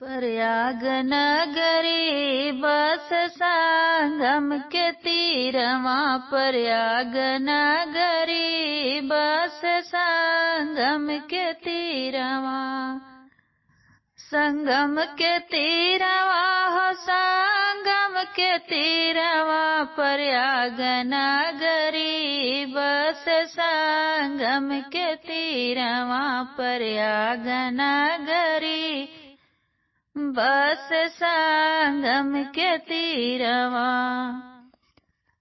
प्रयाग नगरी बस संगम के तीरवा, प्रयाग नगरी बस संगम के तीरवा। संगम के तीरवा हो संगम के तीरवा, प्रयाग नगरी बस संगम के तीरवा, प्रयाग नगरी बस संगम के तीरवा।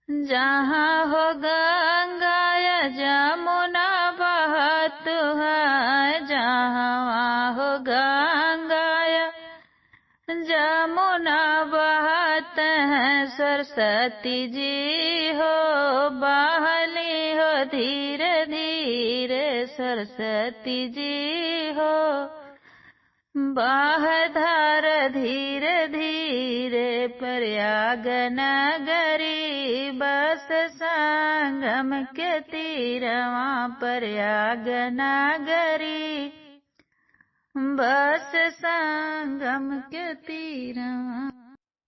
जहाँ हो गंगा या जमुना बहत है, जहाँ हो गंगा या जमुना बहत है, सरस्वती जी हो बहली हो धीरे धीरे, सरस्वती जी हो बाहधार धीरे धीरे। प्रयाग नगरी बस संगम के तीरवा, प्रयाग नगरी बस संगम के तीरवा।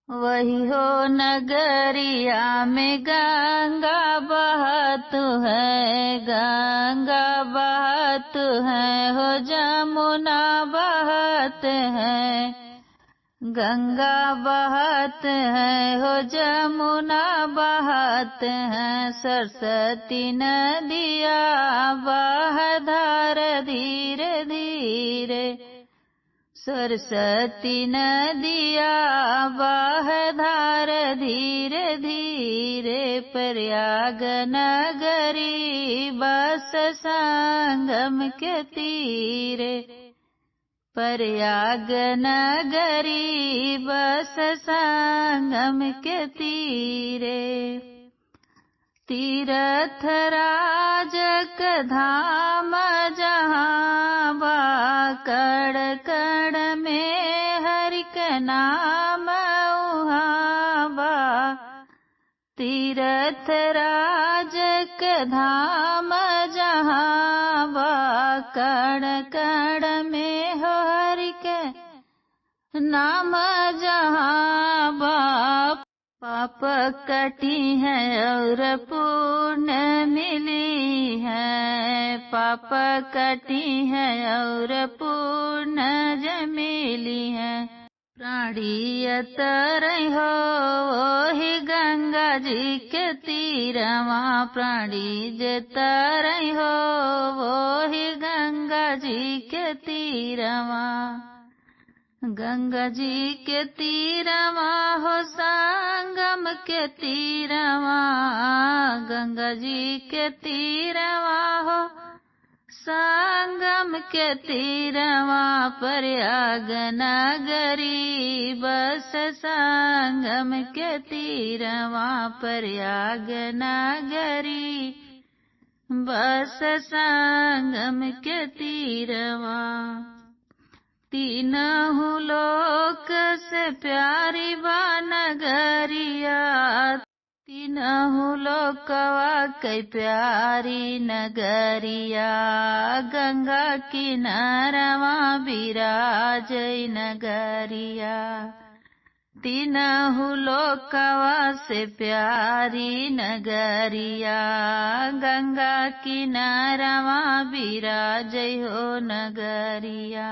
वही हो नगरिया में गंगा बहत है, गंगा बहत है हो जमुना बहत है, गंगा बहत है हो जमुना बहत है, सरस्वती नदिया बहधार धीरे धीरे, सरस्वती नदिया बहधार धीरे धीरे। प्रयाग नगरी बस संगम के तीरे, प्रयाग नगरी बस संगम के तीरे। तीर्थ राजक धाम जहाँ बा, कड़ कड़ में हरि का नाम उहाँ बा, तीर्थ राजक धाम जहाँ बा, कड़ कड़ में हो हरि के नाम जहाँ बा। पाप कटी है और पुण्य मिली है, पाप कटी है और पुण्य जमिली है। प्राणियत हो वही गंगा जी के तीरवा, प्राणी जत हो वही गंगा जी के तीरवा। गंगा जी के तीरवा हो संगम के तीरवा, गंगा जी के तीरवा हो संगम के तीरवा। प्रयाग नगरी बस संगम के तीरवा, प्रयाग नगरी बस संगम के तीरवा। तीनहु लोक से प्यारी बा नगरिया, तीनहु लोकवा कई प्यारी नगरिया। गंगा किनारवा बिराजई नगरिया, तीनहु लोकवा से प्यारी नगरिया। गंगा किनारवा बिराजई हो नगरिया।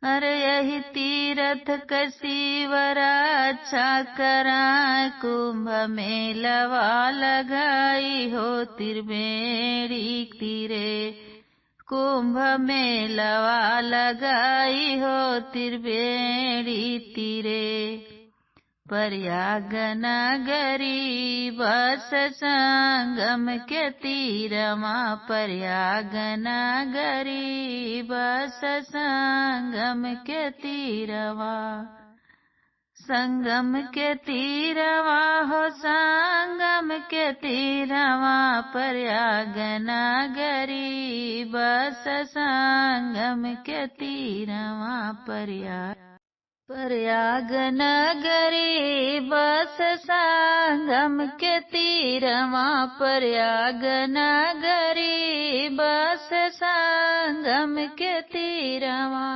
अरे यही तीर्थ कसीवर अच्छा करा, कुंभ मेलवा लगाई हो त्रिवेणी तीरे, कुंभ मेलवा लगाई हो त्रिवेणी तीरे। प्रयाग नगरी बस संगम के तीरवा, प्रयाग नगरी बस संगम के तीरवा। संगम के तीरवा हो संगम के तीरवा, प्रयाग नगरी बस संगम के तीरवा। प्रयाग नगरी बस संगम के तीरवा, प्रयाग नगरी बस संगम के तीरवा।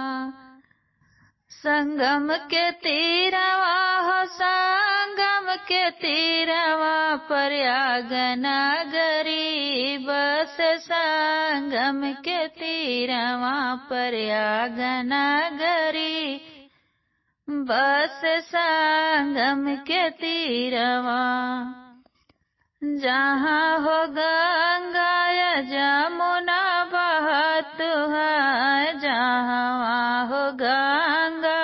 संगम के तीरवा हो संगम के तीरवा प्रयाग नगरी बस संगम के तीरवा प्रयाग नगरी बस संगम के तीरवा जहाँ हो गंगा जमुना बहत है जहाँ हो गंगा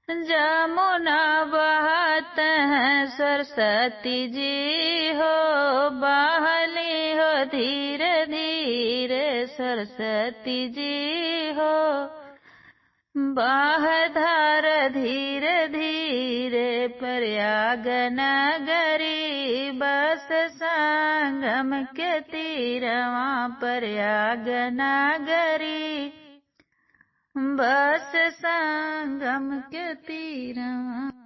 जमुना बहत है सरस्वती जी हो बहली हो धीरे धीरे सरस्वती जी हो बाहधार धीरे धीरे प्रयाग नगरी बस संगम के तीरवा प्रयाग नगरी बस संगम के तीरवा।